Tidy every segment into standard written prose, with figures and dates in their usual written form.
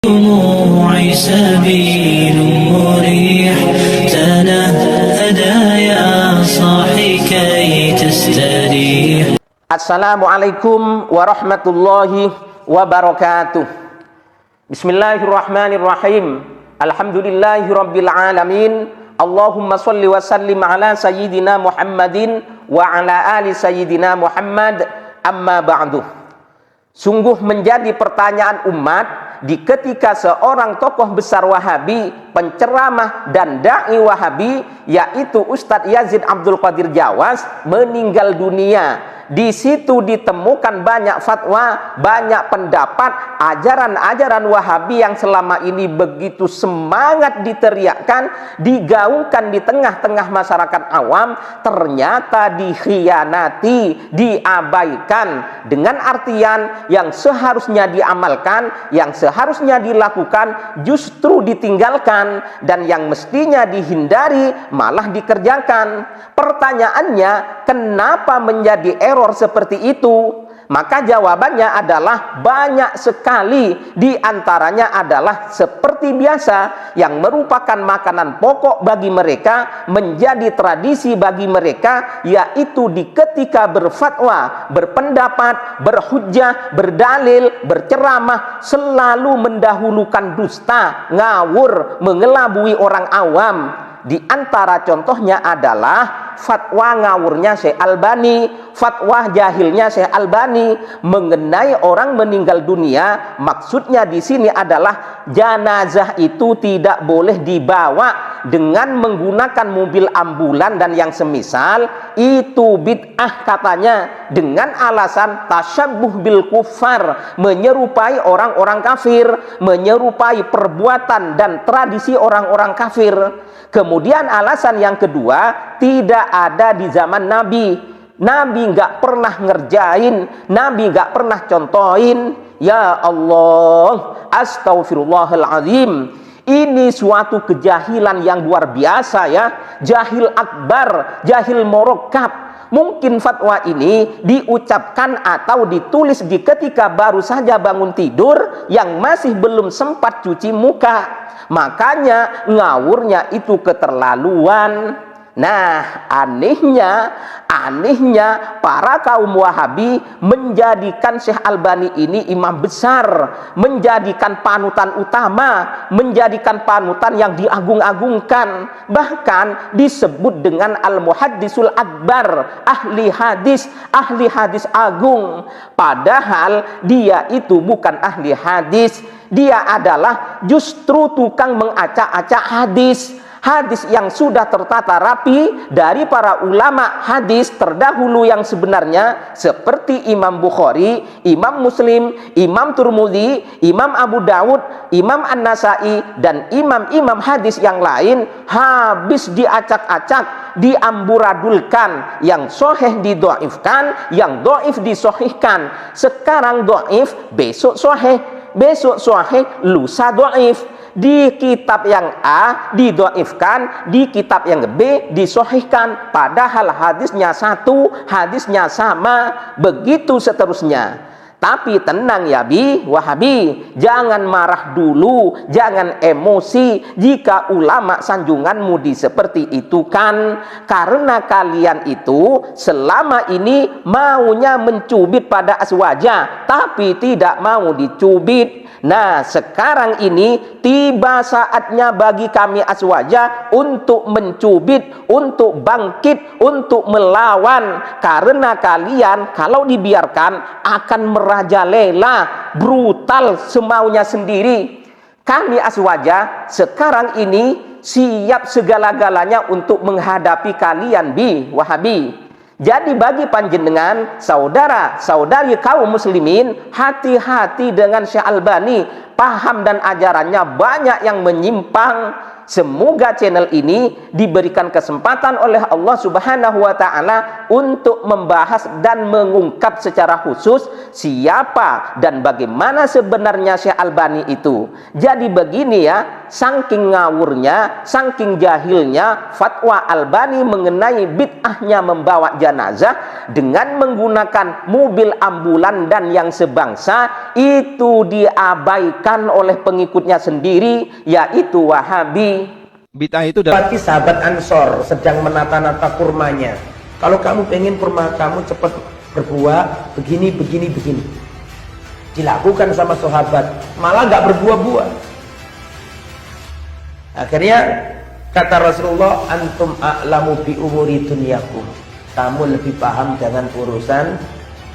دموعي سبيل مريح تنهدى يا صاحي كي تستريح. Assalamualaikum warahmatullahi wabarakatuh. Bismillahirrahmanirrahim. Alhamdulillahi rabbil alamin. Allahumma salli wa sallim ala sayyidina Muhammadin wa ala ali sayyidina Muhammad. Amma ba'du. Sungguh menjadi pertanyaan umat di ketika seorang tokoh besar Wahabi, penceramah dan dai Wahabi, yaitu Ustadz Yazid Abdul Qadir Jawas, meninggal dunia. Di situ ditemukan banyak fatwa, banyak pendapat, ajaran-ajaran Wahabi yang selama ini begitu semangat diteriakkan, digaungkan di tengah-tengah masyarakat awam, ternyata dikhianati, diabaikan, dengan artian yang seharusnya diamalkan, yang seharusnya dilakukan justru ditinggalkan, dan yang mestinya dihindari malah dikerjakan. Pertanyaannya, kenapa menjadi error seperti itu? Maka jawabannya adalah banyak sekali. Di antaranya adalah seperti biasa, yang merupakan makanan pokok bagi mereka, menjadi tradisi bagi mereka, yaitu di ketika berfatwa, berpendapat, berhujjah, berdalil, berceramah, selalu mendahulukan dusta, ngawur, mengelabui orang awam. Di antara contohnya adalah fatwa ngawurnya Syekh Albani, fatwa jahilnya Syekh Albani mengenai orang meninggal dunia. Maksudnya di sini adalah jenazah itu tidak boleh dibawa dengan menggunakan mobil ambulan dan yang semisal. Itu bid'ah katanya, dengan alasan tasyabbuh bil kufar, menyerupai orang-orang kafir, menyerupai perbuatan dan tradisi orang-orang kafir. Kemudian alasan yang kedua, tidak ada di zaman Nabi. Nabi nggak pernah ngerjain, Nabi nggak pernah contohin. Ya Allah, astaghfirullahaladzim. Ini suatu kejahilan yang luar biasa ya. Jahil akbar, jahil murakkab. Mungkin fatwa ini diucapkan atau ditulis di ketika baru saja bangun tidur, yang masih belum sempat cuci muka. Makanya ngawurnya itu keterlaluan. Nah, anehnya para kaum Wahabi menjadikan Syekh Albani ini imam besar, menjadikan panutan utama, menjadikan panutan yang diagung-agungkan, bahkan disebut dengan al-muhaddisul akbar, ahli hadis agung. Padahal dia itu bukan ahli hadis, dia adalah justru tukang mengacak-acak hadis. Hadis yang sudah tertata rapi dari para ulama hadis terdahulu yang sebenarnya, seperti Imam Bukhari, Imam Muslim, Imam Turmudi, Imam Abu Dawud, Imam An-Nasai, dan imam-imam hadis yang lain, habis diacak-acak, diamburadulkan. Yang sahih didoifkan, yang doif disohihkan. Sekarang doif, besok sahih, besok sahih, lusa doif. Di kitab yang A didoifkan, di kitab yang B disohihkan, padahal hadisnya satu, hadisnya sama, begitu seterusnya. Tapi tenang ya Wahabi, jangan marah dulu, jangan emosi jika ulama sanjunganmu seperti itu kan. Karena kalian itu selama ini maunya mencubit pada aswaja, tapi tidak mau dicubit. Nah, sekarang ini tiba saatnya bagi kami aswaja untuk mencubit, untuk bangkit, untuk melawan. Karena kalian kalau dibiarkan akan merajalela, brutal semaunya sendiri. Kami aswaja sekarang ini siap segala-galanya untuk menghadapi kalian Wahabi. Jadi bagi panjenengan, saudara-saudari kaum muslimin, hati-hati dengan Syekh Albani. Paham dan ajarannya banyak yang menyimpang. Semoga channel ini diberikan kesempatan oleh Allah Subhanahu wa Ta'ala untuk membahas dan mengungkap secara khusus siapa dan bagaimana sebenarnya Syekh Albani itu. Jadi begini ya, saking ngawurnya, saking jahilnya fatwa Albani mengenai bid'ahnya membawa jenazah dengan menggunakan mobil ambulan dan yang sebangsa, itu diabaikan dilakukan oleh pengikutnya sendiri, yaitu Wahabi. Bid'ah itu Berarti sahabat Ansor sedang menata-nata kurmanya. Kalau kamu pengen kurma kamu cepat berbuah, begini. Dilakukan sama sahabat, malah nggak berbuah-buah. Akhirnya kata Rasulullah, antum a'lamu bi umuri dunyakum. Kamu lebih paham dengan urusan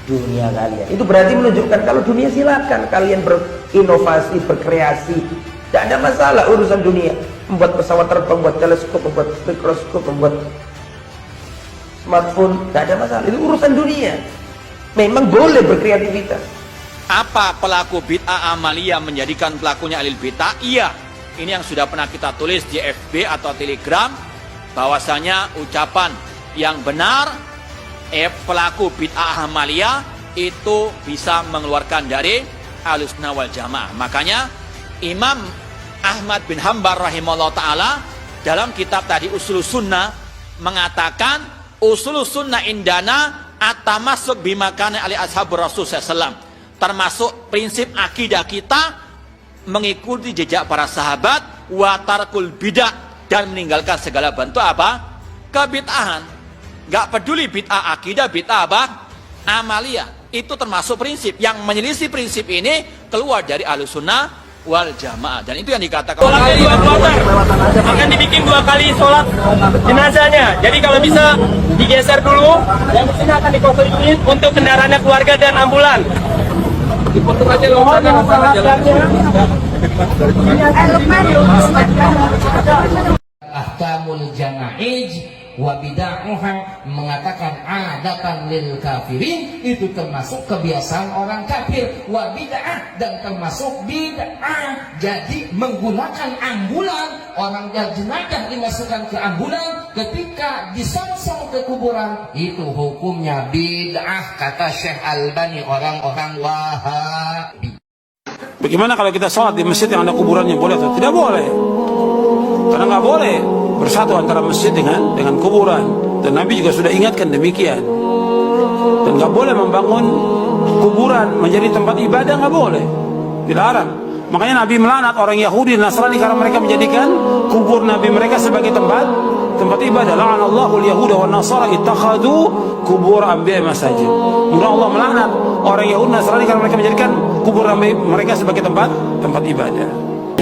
dunia kalian. Itu berarti menunjukkan kalau dunia silakan kalian berinovasi, berkreasi. Tidak ada masalah urusan dunia. Membuat pesawat terbang, membuat teleskop, membuat mikroskop, membuat smartphone, tidak ada masalah. Itu urusan dunia. Memang boleh berkreativitas. Apa pelaku bid'ah amaliyah menjadikan pelakunya alil bid'ah? Iya, ini yang sudah pernah kita tulis di FB atau Telegram, bahwasanya ucapan yang benar, pelaku bid'ah amaliyah itu bisa mengeluarkan dari Ahlussunnah wal Jamaah. Makanya Imam Ahmad bin Hanbal rahimahullah ta'ala dalam kitab tadi Usulus Sunnah mengatakan, Usulus Sunnah indana atamasuk bimakana ali ashabur Rasul SAW. Termasuk prinsip akidah kita mengikuti jejak para sahabat, wa tarkul bid'ah, dan meninggalkan segala bentuk apa? Kebid'ahan. Gak peduli bid'ah akidah, bid'ah apa? Amaliyah. Itu termasuk prinsip. Yang menyelisih prinsip ini keluar dari Ahlussunnah wal Jamaah. Dan itu yang dikatakan sholatnya 2 kloter, akan dibikin 2 kali sholat jenazahnya. Jadi kalau bisa digeser dulu, yang di sini akan dikosongin untuk kendaraannya keluarga dan ambulan. Dipotong aja loh, ahkamul janaiz wa bid'aha, mengatakan adatan lil kafirin, itu termasuk kebiasaan orang kafir, wa bid'ah, dan termasuk bid'ah. Jadi menggunakan ambulan, orang yang jenazah dimasukkan ke ambulan, ketika disongsong ke kuburan, itu hukumnya bid'ah, kata Syekh Albani, orang-orang Wahabi. Bagaimana kalau kita sholat di masjid yang ada kuburannya, boleh atau tidak boleh? Karena nggak boleh bersatu antara masjid dengan kuburan, dan Nabi juga sudah ingatkan demikian. Dan nggak boleh membangun kuburan menjadi tempat ibadah, nggak boleh, dilarang. Makanya Nabi melaknat orang Yahudi dan Nasrani karena mereka menjadikan kubur Nabi mereka sebagai tempat ibadah. La'anallahu al-yahuda wan nasara ittakhadhu kubur anbiya masajid. Kemudian Allah melaknat orang Yahudi dan Nasrani karena mereka menjadikan kubur Nabi mereka sebagai tempat ibadah.